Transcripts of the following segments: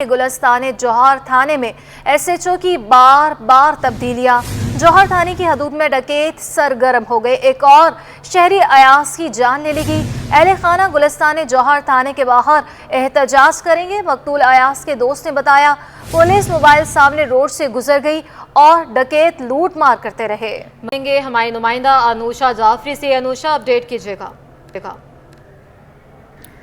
गुलिस्तान जौहर थाने में एसएचओ की बार बार तब्दीलियां। जौहर थाने की हदूद में डकैत सरगर्म हो गए। एक और शहरी अयास की जान ले ली गई। अहले खाना गुलिस्तान जौहर थाने के बाहर एहतजाज करेंगे। मकतूल अयास के दोस्त ने बताया, पुलिस मोबाइल सामने रोड से गुजर गई और डकैत लूट मार करते रहे। मिलेंगे हमारी नुमाइंदा अनुषा जाफरी से। अनुषा, अपडेट कीजिएगा।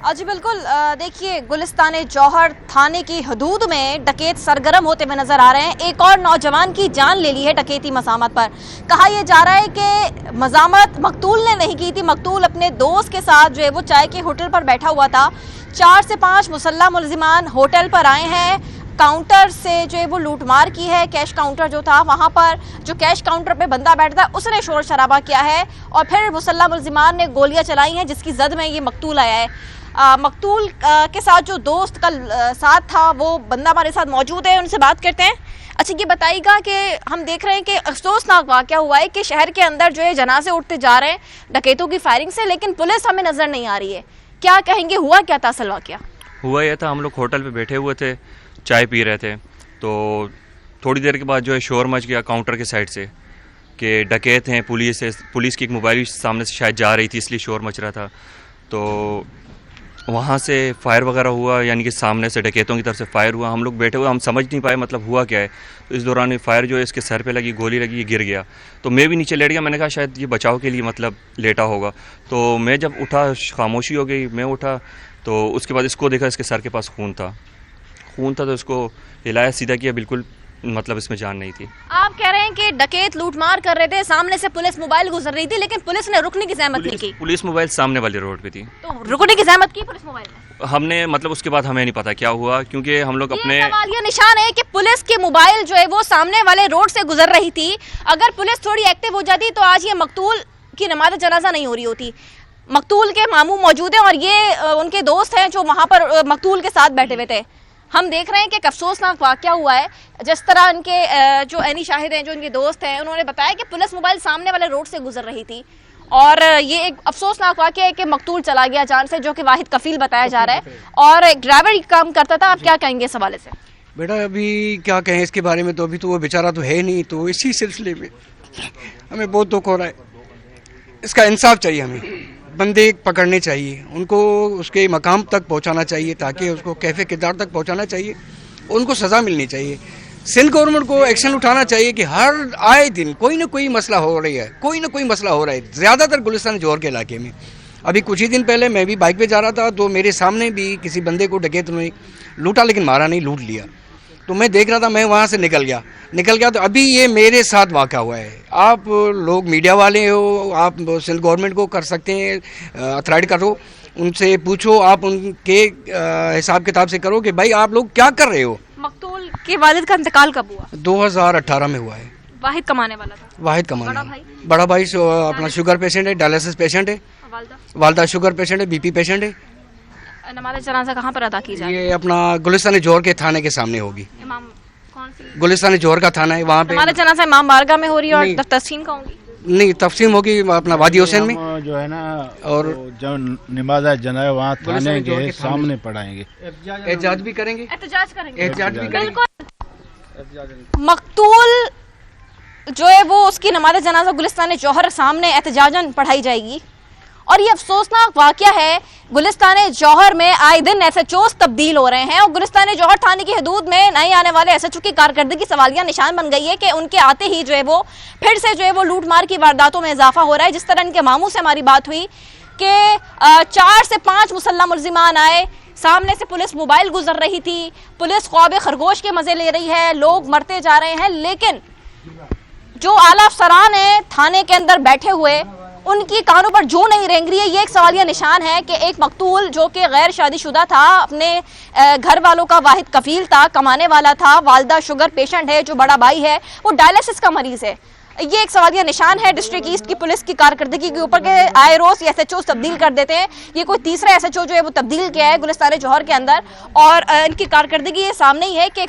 जी बिल्कुल, देखिए गुलिस्तान जौहर थाने की हदूद में डकैत सरगर्म होते हुए नजर आ रहे हैं। एक और नौजवान की जान ले ली है डकैती मज़ामत पर। कहा यह जा रहा है कि मज़ामत मकतूल ने नहीं की थी। मकतूल अपने दोस्त के साथ जो है वो चाय के होटल पर बैठा हुआ था। 4 से 5 मुसल्लह मुलजिमान होटल पर आए हैं। काउंटर से जो है वो लूटमार की है। कैश काउंटर जो था वहाँ पर जो कैश काउंटर पे बंदा बैठा था उसने शोर शराबा किया है और फिर मुसल्लह मुलजिमान ने गोलियां चलाई हैं, जिसकी जद में ये मकतूल आया है। मकतूल के साथ जो दोस्त का साथ था वो बंदा हमारे साथ मौजूद है, उनसे बात करते हैं। अच्छा, ये बताइएगा कि हम देख रहे हैं कि अफसोसनाक वाक़या हुआ है कि शहर के अंदर जो है जनाजे उठते जा रहे हैं डकैतों की फायरिंग से, लेकिन पुलिस हमें नज़र नहीं आ रही है। क्या कहेंगे, हुआ क्या था असल वाक़या? हुआ यह था, हम लोग होटल पे बैठे हुए थे, चाय पी रहे थे, तो थोड़ी देर के बाद जो है शोर मच गया काउंटर के साइड से कि डकैत हैं। पुलिस की एक मोबाइल सामने से शायद जा रही थी, इसलिए शोर मच रहा था। तो वहाँ से फायर वगैरह हुआ, यानी कि सामने से डकैतों की तरफ से फायर हुआ। हम लोग बैठे हुए, हम समझ नहीं पाए मतलब हुआ क्या है। तो इस दौरान फायर जो है इसके सर पे लगी, गोली लगी, ये गिर गया। तो मैं भी नीचे लेट गया। मैंने कहा शायद ये बचाव के लिए मतलब लेटा होगा। तो मैं जब उठा, खामोशी हो गई। मैं उठा तो उसके बाद इसको देखा, इसके सर के पास खून था तो इसको हिलाया, सीधा किया, बिल्कुल मतलब इसमें जान नहीं थी। आप कह रहे हैं कि डकैत लूटमार कर रहे थे, सामने से पुलिस मोबाइल गुजर रही थी, लेकिन पुलिस ने रुकने की जहमत नहीं की। पुलिस मोबाइल सामने वाली रोड पे थी, तो रुकने की जहमत की पुलिस मोबाइल ने? हमने मतलब उसके बाद हमें नहीं पता क्या हुआ, क्योंकि हम लोग अपने सवाल ये निशान है कि पुलिस की मोबाइल जो है वो सामने वाले रोड से गुजर रही थी। अगर पुलिस थोड़ी एक्टिव हो जाती तो आज ये मकतूल की नमाज़ जनाजा नहीं हो रही होती। मकतूल के मामू मौजूद हैं और ये उनके दोस्त हैं जो वहाँ पर मकतूल के साथ बैठे हुए थे। हम देख रहे हैं कि एक अफसोसनाक वाक़या हुआ है। जिस तरह इनके जो ऐनी शाहिद हैं, जो इनके दोस्त हैं, उन्होंने बताया कि पुलिस मोबाइल सामने वाले रोड से गुजर रही थी और ये एक अफसोसनाक वाक़या है कि मकतूल चला गया जान से, जो कि वाहिद कफील बताया जा रहा है और एक ड्राइवर काम करता था। आप क्या कहेंगे इस हवाले से? बेटा अभी क्या कहें इसके बारे में, तो अभी तो वो बेचारा तो है नहीं। तो इसी सिलसिले में हमें बहुत दुख हो रहा है। इसका इंसाफ चाहिए, हमें बंदे पकड़ने चाहिए, उनको उसके मकाम तक पहुंचाना चाहिए, ताकि उसको कैफे किरदार तक पहुंचाना चाहिए, उनको सज़ा मिलनी चाहिए। सिंध गवर्नमेंट को एक्शन उठाना चाहिए कि हर आए दिन कोई ना कोई मसला हो रही है, कोई ना कोई मसला हो रहा है, ज़्यादातर गुलिस्तान जौहर के इलाके में। अभी कुछ ही दिन पहले मैं भी बाइक पे जा रहा था तो मेरे सामने भी किसी बंदे को डकैत ने लूटा, लेकिन मारा नहीं, लूट लिया। तो मैं देख रहा था, मैं वहाँ से निकल गया तो अभी ये मेरे साथ वाक़ा हुआ है। आप लोग मीडिया वाले हो, आप सिंध गवर्नमेंट को कर सकते हैं, अथॉरिटी करो, उनसे पूछो, आप उनके हिसाब किताब से करो कि भाई आप लोग क्या कर रहे हो। मकतूल के वालिद का इंतकाल कब हुआ? 2018 में हुआ है। वाहिद कमाने वाला था? वाहिद कमाने, बड़ा भाई अपना शुगर पेशेंट है, डायलिसिस पेशेंट है। वालदा शुगर पेशेंट है, BP पेशेंट है। नमाज़ जनाजा कहाँ पर अदा की जाएगी? ये अपना गुलिस्तान जौहर के थाने के सामने होगी। इमाम कौन सी? गुलिस्तान जौहर का थाना है, वहाँ पे नमाज़ जनाजा इमाम बारगाह में हो रही है और तस्लीम का होगी? नहीं, तफसीम होगी अपना वादी हुसैन में जो है ना, और जो नमाज जनाजा वहाँ थाने के सामने पढ़ाएंगे, एहतजाज भी करेंगे। मकतूल जो है वो उसकी नमाज जनाजा गुलिस्तान जौहर सामने एहतजाजन पढ़ाई जाएगी। और ये अफसोसनाक वाक़या है, गुलिस्तान जौहर में आए दिन SHOs तब्दील हो रहे हैं और गुलिस्तान जौहर थाने की हदूद में नए आने वाले SHO की कारकर्दगी सवालिया निशान बन गई है कि उनके आते ही जो है वो फिर से जो है वो लूटमार की वारदातों में इजाफा हो रहा है। जिस तरह इनके मामू से हमारी बात हुई कि 4 से 5 मुसल्लह मुलजिमान आए, सामने से पुलिस मोबाइल गुजर रही थी, पुलिस ख्वाब खरगोश के मजे ले रही है, लोग मरते जा रहे हैं, लेकिन जो आला अफसरान है थाने के अंदर बैठे हुए, उनकी कानों पर जो नहीं रेंग रही है। ये एक सवालिया निशान है कि एक मकतूल जो कि गैर शादीशुदा था, अपने घर वालों का वाहिद कफील था, कमाने वाला था, वालदा शुगर पेशेंट है, जो बड़ा भाई है वो डायलिसिस का मरीज है। ये एक सवालिया निशान है डिस्ट्रिक्ट ईस्ट की पुलिस की कारकर्दगी के ऊपर के आए रोज SHOs तब्दील कर देते हैं। ये कोई तीसरा SHO जो है वो तब्दील किया है गुलिस्तान जौहर के अंदर और इनकी कारकर्दगी ये सामने ही है कि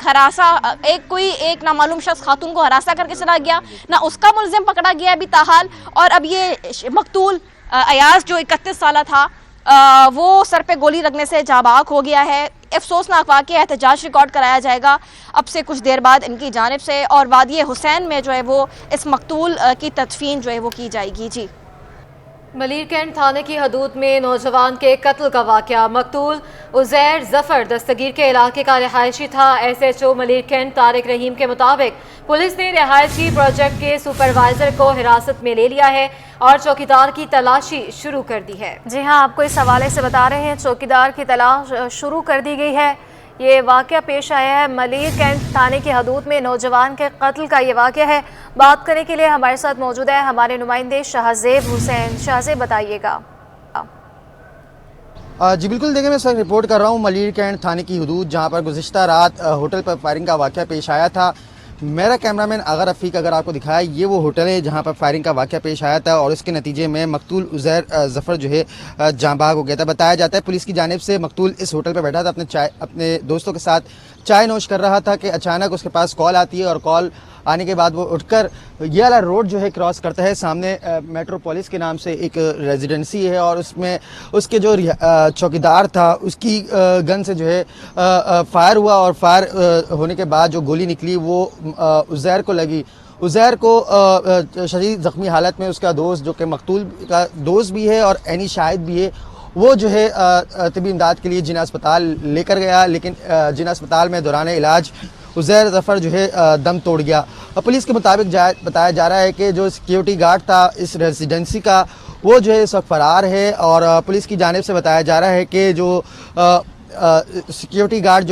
एक नामालूम शख्स खातून को हरासा करके चला गया, ना उसका मुलजिम पकड़ा गया अभी ताहाल, और अब ये मकतूल अयाज जो 31 साल था वो सर पे गोली लगने से जाबाक हो गया है। अफसोसनाक वाक़या एहतजाज रिकॉर्ड कराया जाएगा अब से कुछ देर बाद इनकी जानिब से, और वादी हुसैन में जो है वो इस मकतूल की तदफीन जो है वो की जाएगी। जी, मलीर कैंट थाने की हदूद में नौजवान के कत्ल का वाक़या। मकतूल उज़ैर ज़फ़र दस्तगीर के इलाके का रिहायशी था। SHO मलीर कैंट तारिक रहीम के मुताबिक पुलिस ने रिहायशी प्रोजेक्ट के सुपरवाइज़र को हिरासत में ले लिया है और चौकीदार की तलाशी शुरू कर दी है। जी हाँ, आपको इस हवाले से बता रहे हैं, चौकीदार की तलाश शुरू कर दी गई है। ये वाक़या पेश आया है मलीर कैंट थाने की हदूद में नौजवान के कत्ल का ये वाक़या है। बात करने के लिए हमारे साथ मौजूद है हमारे नुमाइंदे शाहज़ेब हुसैन। शाहज़ेब, बताइएगा। जी बिल्कुल, देखिए मैं इस वक्त रिपोर्ट कर रहा हूँ मलीर कैंट थाने की हदूद, जहाँ पर गुज़िश्ता रात होटल पर फायरिंग का वाक़या पेश आया था। मेरा कैमरामैन अगर रफ़ीक अगर आपको दिखाया, ये वो होटल है जहाँ पर फायरिंग का वाक़या पेश आया था और इसके नतीजे में मकतूल उज़ैर ज़फ़र जो है जाँ बाग हो गया था। बताया जाता है पुलिस की जानिब से मकतूल इस होटल पर बैठा था, अपने दोस्तों के साथ चाय नोश कर रहा था कि अचानक उसके पास कॉल आती है और कॉल आने के बाद वो उठकर ये वाला रोड जो है क्रॉस करता है। सामने मेट्रोपोलिस के नाम से एक रेजिडेंसी है और उसमें उसके जो चौकीदार था उसकी गन से जो है फायर हुआ और फायर होने के बाद जो गोली निकली वो उज़ैर को लगी। उज़ैर को शदीद ज़ख्मी हालत में उसका दोस्त, जो कि मकतूल का दोस्त भी है और एनी शाहिद भी है, वो जो है तबी इमदाद के लिए जिना अस्पताल लेकर गया, लेकिन जिना अस्पताल में दौरान इलाज उज़ैर ज़फ़र जो है दम तोड़ गया। पुलिस के मुताबिक बताया जा रहा है कि जो सिक्योरिटी गार्ड था इस रेजिडेंसी का, वो जो है इस वक्त फ़रार है और पुलिस की जानिब से बताया जा रहा है कि जो सिक्योरिटी गार्ड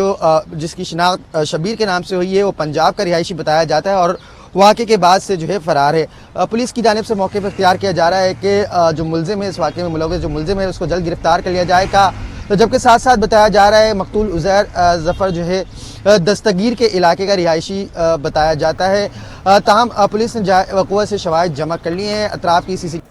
जिसकी शिनाख्त शबीर के नाम से हुई है, वो पंजाब का रिहायशी बताया जाता है और वाक़े के बाद से जो है फ़रार है। पुलिस की जानिब से मौके पर इख्तियार किया जा रहा है कि जो मुलज़िम है इस वाक़े में मुलव्वस जो मुलज़िम है उसको जल्द गिरफ़्तार कर लिया जाएगा। तो जबकि साथ साथ बताया जा रहा है मकतूल उज़ैर ज़फ़र जो है दस्तगीर के इलाके का रिहायशी बताया जाता है। ताहम पुलिस ने वक़ूअ से शवाहिद जमा कर लिए हैं। अतराफ़ की CCTV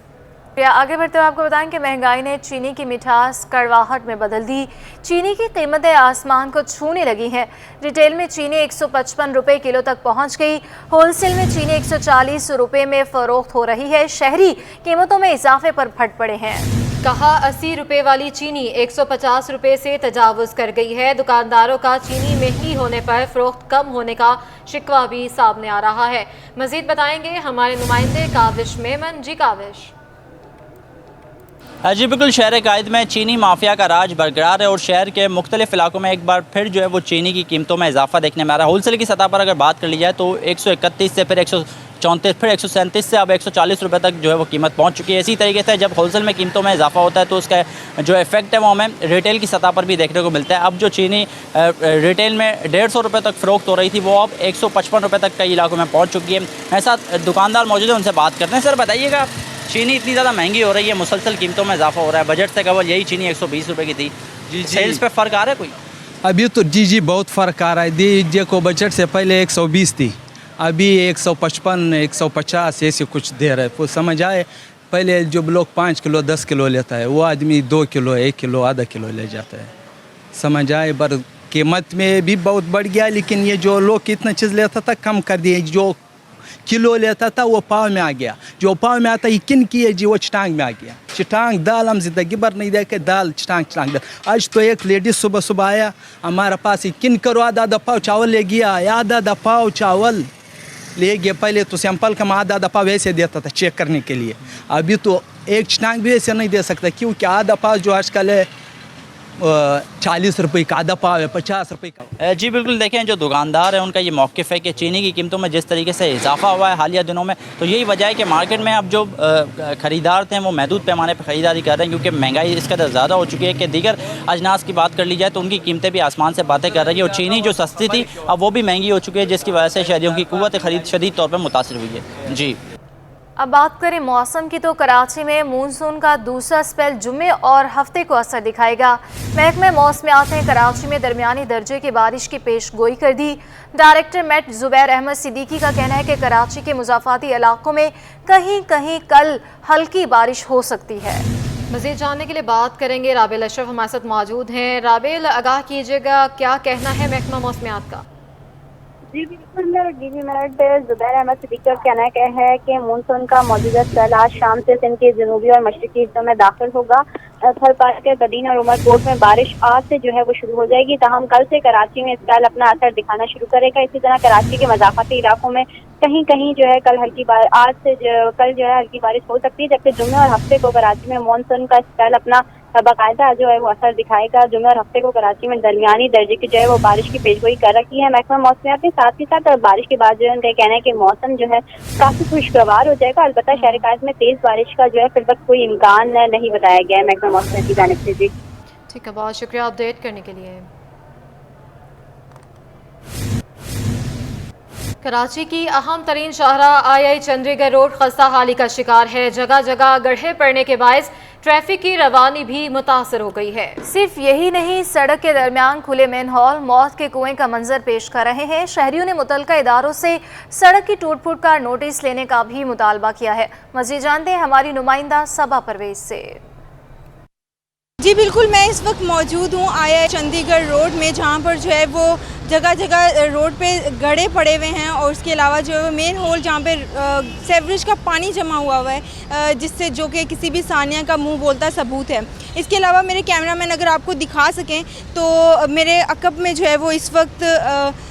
आगे बढ़ते हुए आपको बताएं कि महंगाई ने चीनी की मिठास कड़वाहट में बदल दी। चीनी की कीमतें आसमान को छूने लगी हैं। रिटेल में चीनी 155 रुपये किलो तक पहुंच गई। होलसेल में चीनी 140 रुपये में फ़रोख्त हो रही है। शहरी कीमतों में इजाफे पर फट पड़े हैं। कहा 80 रुपये वाली चीनी 150 रुपये से तजावुज़ कर गई है। दुकानदारों का चीनी महंगी होने पर फ़रोख्त कम होने का शिकवा भी सामने आ रहा है। मज़ीद बताएंगे हमारे नुमाइंदे काविश मेमन। जी काविश। जी बिल्कुल, शहर कायद में चीनी माफिया का राज बरकरार है और शहर के मुख्तलिफ इलाकों में एक बार फिर जो है वो चीनी की कीमतों में इजाफा देखने में आ रहा है। होलसेल की सतह पर अगर बात कर ली जाए तो 131 से फिर 134 फिर 137 से अब 140 रुपये तक जो है वो कीमत पहुंच चुकी है। इसी तरीके से जब होलसेल में कीमतों में इजाफा होता है तो उसका जो इफेक्ट है वो हमें रिटेल की सतह पर भी देखने को मिलता है। अब जो चीनी रिटेल में 150 रुपये तक फ़रोख्त हो रही थी वो अब 155 रुपये तक कई इलाकों में पहुँच चुकी है। मेरे साथ दुकानदार मौजूद है, उनसे बात करते हैं। सर बताइएगा, चीनी इतनी ज़्यादा महंगी हो रही है, मुसलसल कीमतों में इजाफा हो रहा है, बजट से कबल यही चीनी 120 रुपये की थी, जी सेल्स पे फ़र्क आ रहा है कोई? अभी तो जी बहुत फ़र्क आ रहा है। दीजिए को बजट से पहले 120 थी, अभी 155 150 ऐसे कुछ दे रहे हैं। समझ आए, पहले जो लोग 5 किलो 10 किलो लेता है वो आदमी 2 किलो 1 किलो आधा किलो ले जाता है। समझ आए, पर कीमत में भी बहुत बढ़ गया, लेकिन ये जो लोग कितना चीज़ लेता था कम कर दिए। जो किलो लेता था वो पाव में आ गया, जो पाव में आता यकीन किए जी वो चटांग में आ गया। चटांग दाल हम जिंदगी भर नहीं देखे, दाल चटांग दाल। आज तो एक लेडीज सुबह सुबह आया हमारे पास, यकीन करो आधा पाव चावल ले गया, आधा पाव चावल ले गया। पहले तो सैंपल का आधा पाव ऐसे देता था चेक करने के लिए, अभी तो एक चटांग भी ऐसे नहीं दे सकता, क्योंकि आधा पाव जो आजकल है 40 रुपये का आधा पाव है, 50 रुपये का। जी बिल्कुल, देखें जो दुकानदार है उनका ये मौक़िफ़ है कि चीनी की कीमतों में जिस तरीके से इजाफा हुआ है हालिया दिनों में, तो यही वजह है कि मार्केट में अब जो ख़रीदार थे वो महदूद पैमाने पर ख़रीदारी कर रहे हैं, क्योंकि महंगाई इस कदर ज़्यादा हो चुकी है कि दीगर अजनास की बात कर ली जाए तो उनकी कीमतें भी आसमान से बातें कर रही है और चीनी जो सस्ती थी अब वो भी महंगी हो चुकी है, जिसकी वजह से शहरियों की क़ुव्वत ख़रीद शदीद तौर पर मुतासिर हुई है। जी, अब बात करें मौसम की, तो कराची में मानसून का दूसरा स्पेल जुम्मे और हफ्ते को असर दिखाएगा। महकमे मौसमियात ने कराची में दरमियानी दर्जे की बारिश की पेश गोई कर दी। डायरेक्टर मेट ज़ुबैर अहमद सिद्दीकी का कहना है कि कराची के मुज़ाफ़ाती इलाकों में कहीं कहीं कल हल्की बारिश हो सकती है। मज़ीद जानने के लिए बात करेंगे, राबेल अशरफ हमारे साथ मौजूद हैं। राबेल, आगाह कीजिएगा, क्या कहना है महकमा मौसमियात का? जी बिल्कुल, डीवी मेरठ जुबैर अहमद सिद्दीकी का कहना है कि मानसून का मौजूदा स्पेल आज शाम से सिंध के जनूबी और मशरकी हिस्सों में दाखिल होगा। थलपार के गदीन और उमरकोट में बारिश आज से जो है वो शुरू हो जाएगी, ताहम कल से कराची में स्पेल अपना असर दिखाना शुरू करेगा। इसी तरह कराची के मज़ाफ़ाती इलाकों में कहीं कहीं जो है कल जो है हल्की बारिश हो सकती है, जबकि जुम्मे और हफ्ते को कराची में मानसून का स्पेल अपना बाकायदा जो है वो असर दिखाएगा। जुम्मे और हफ्ते को कराची में दरमियानी दर्जे की जो है वो बारिश की पेशगोई कर रखी है महकमा मौसमियात ने। साथ ही साथ बारिश के बाद जो है उनका कहना है कि मौसम जो है काफी खुशगवार हो जाएगा। अलबत्ता शहर कायद में तेज बारिश का जो है फिर वक्त कोई इम्कान नहीं बताया गया है महकमा मौसमियात की जानिब से। जी ठीक है, बहुत शुक्रिया अपडेट करने के लिए। कराची की अहम तरीन शाहराह आई चंडीगढ़ रोड खस्ता हाली का शिकार है। जगह जगह गड्ढे पड़ने के बायस ट्रैफिक की रवानी भी मुतासर हो गई है। सिर्फ यही नहीं, सड़क के दरमियान खुले मेन हॉल मौत के कुएं का मंजर पेश कर रहे हैं। शहरियों ने मुतल्लिका इदारों से सड़क की टूट फूट का नोटिस लेने का भी मुतालबा किया है। मज़ीद जानते हैं हमारी नुमाइंदा सबा परवेज से। जी बिल्कुल, मैं इस वक्त मौजूद हूँ आई चंडीगढ़ रोड में, जहाँ पर जो है वो जगह जगह रोड पे गड्ढे पड़े हुए हैं और उसके अलावा जो है मेन होल जहाँ पे सेवरेज का पानी जमा हुआ है, जिससे जो कि किसी भी सानिया का मुंह बोलता सबूत है। इसके अलावा मेरे कैमरामैन अगर आपको दिखा सकें तो मेरे अकब में जो है वो इस वक्त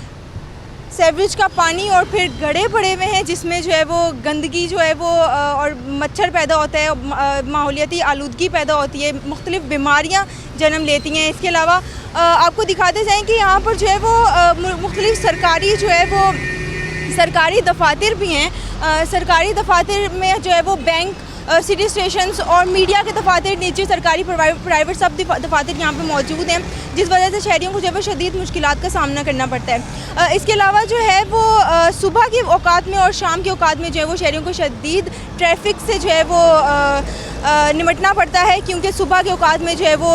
सेवरेज का पानी और फिर गड्ढे पड़े हुए हैं, जिसमें जो है वो गंदगी जो है वो और मच्छर पैदा होता है, माहौलियाती आलूदगी पैदा होती है, मुख्तलिफ बीमारियां जन्म लेती हैं। इसके अलावा आपको दिखाते जाएं कि यहाँ पर जो है वो मुख्तलिफ सरकारी जो है वो सरकारी दफातर भी हैं। सरकारी दफातर में जो है वो बैंक, सिटी स्टेशंस और मीडिया के दफातर, नीचे सरकारी प्राइवेट सब दफातर यहाँ पे मौजूद हैं, जिस वजह से शहरियों को जो है शदीद मुश्किलात का सामना करना पड़ता है। इसके अलावा जो है वो सुबह के औकात में और शाम के औकात में जो है वो शहरियों को शदीद ट्रैफिक से जो है वो निमटना पड़ता है, क्योंकि सुबह के औकात में जो है वो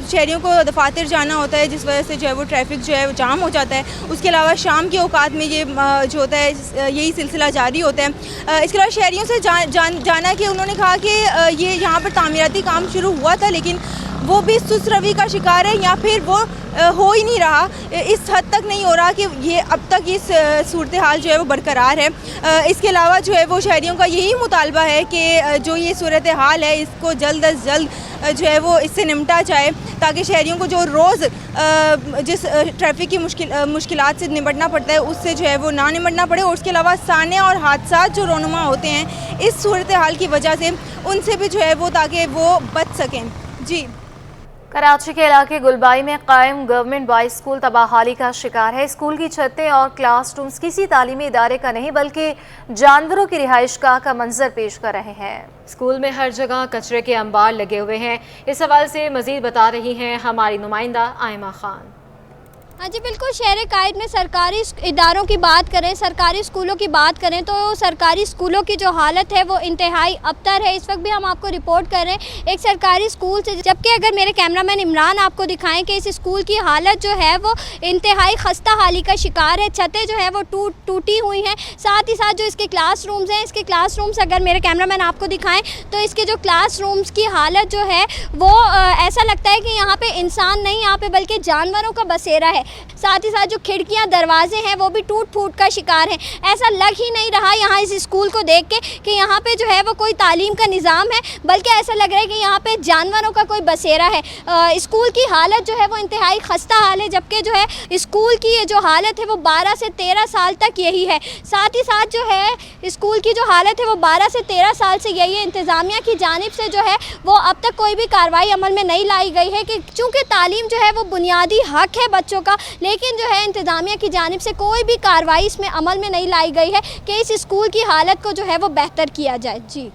शहरियों को दफातर जाना होता है, जिस वजह से जो है वो ट्रैफिक जो है जाम हो जाता है। उसके अलावा शाम के औकात में ये जो होता है यही सिलसिला जारी होता है। इसके अलावा शहरियों से जाना कि उन्होंने कहा कि ये यहाँ पर तामीराती काम शुरू हुआ था, लेकिन वो भी सुस्त रवि का शिकार है या फिर वो हो ही नहीं रहा, इस हद तक नहीं हो रहा कि ये अब तक इस सूरत हाल जो है वो बरकरार है। इसके अलावा जो है वो शहरियों का यही मुतालबा है कि जो ये सूरत हाल है इसको जल्द अज जल्द जो है वो इससे निपटा जाए, ताकि शहरियों को जो रोज़ जिस ट्रैफिक की मुश्किलात से निपटना पड़ता है उससे जो है वो ना निपटना पड़े, और उसके अलावा सानिया और हादसात जो रोनुमा होते हैं इस सूरत हाल की वजह से उनसे भी जो है वो ताकि वो बच सकें। जी, कराची के इलाके गुलबाई में कायम गवर्नमेंट बॉयज़ स्कूल तबाहाली का शिकार है। स्कूल की छतें और क्लासरूम्स किसी तालीमी इदारे का नहीं बल्कि जानवरों की रिहाइशगाह का मंजर पेश कर रहे हैं। स्कूल में हर जगह कचरे के अंबार लगे हुए हैं। इस हवाले से मज़ीद बता रही हैं हमारी नुमाइंदा आयमा खान। हाँ जी बिल्कुल, शहर कायद में सरकारी इदारों की बात करें, सरकारी स्कूलों की बात करें तो सरकारी स्कूलों की जो हालत है वो इंतहाई अबतर है। इस वक्त भी हम आपको रिपोर्ट कर रहे हैं एक सरकारी स्कूल से, जबकि अगर मेरे कैमरामैन इमरान आपको दिखाएं कि इस स्कूल की हालत जो है वो इंतहाई खस्ता हाली का शिकार है। छतें जो है वो टूटी हुई हैं, साथ ही साथ जो इसके क्लासरूम्स हैं, इसके क्लासरूम्स अगर मेरे कैमरामैन आपको दिखाएँ तो इसके जो क्लासरूम्स की हालत जो है वो ऐसा लगता है कि यहाँ पर इंसान नहीं, यहाँ पर बल्कि जानवरों का बसेरा है। साथ ही साथ जो खिड़कियां दरवाजे हैं वो भी टूट फूट का शिकार हैं। ऐसा लग ही नहीं रहा यहाँ इस स्कूल को देख के कि यहाँ पे जो है वो कोई तालीम का निज़ाम है, बल्कि ऐसा लग रहा है कि यहाँ पे जानवरों का कोई बसेरा है। स्कूल की हालत जो है वो इंतहाई खस्ता हाल है, जबकि जो है स्कूल की ये जो हालत है वो 12 से 13 साल तक यही है। साथ ही साथ जो है स्कूल की जो हालत है वो 12 से 13 साल से यही है। इंतज़ामिया की जानिब से जो है वो अब तक कोई भी कार्रवाई अमल में नहीं लाई गई है, कि चूँकि तालीम जो है वो बुनियादी हक है बच्चों का, लेकिन जो है इंतज़ामिया की जानिब से कोई भी कार्रवाई इसमें अमल में नहीं लाई गई है कि इस स्कूल की हालत को जो है वो बेहतर किया जाए। जी।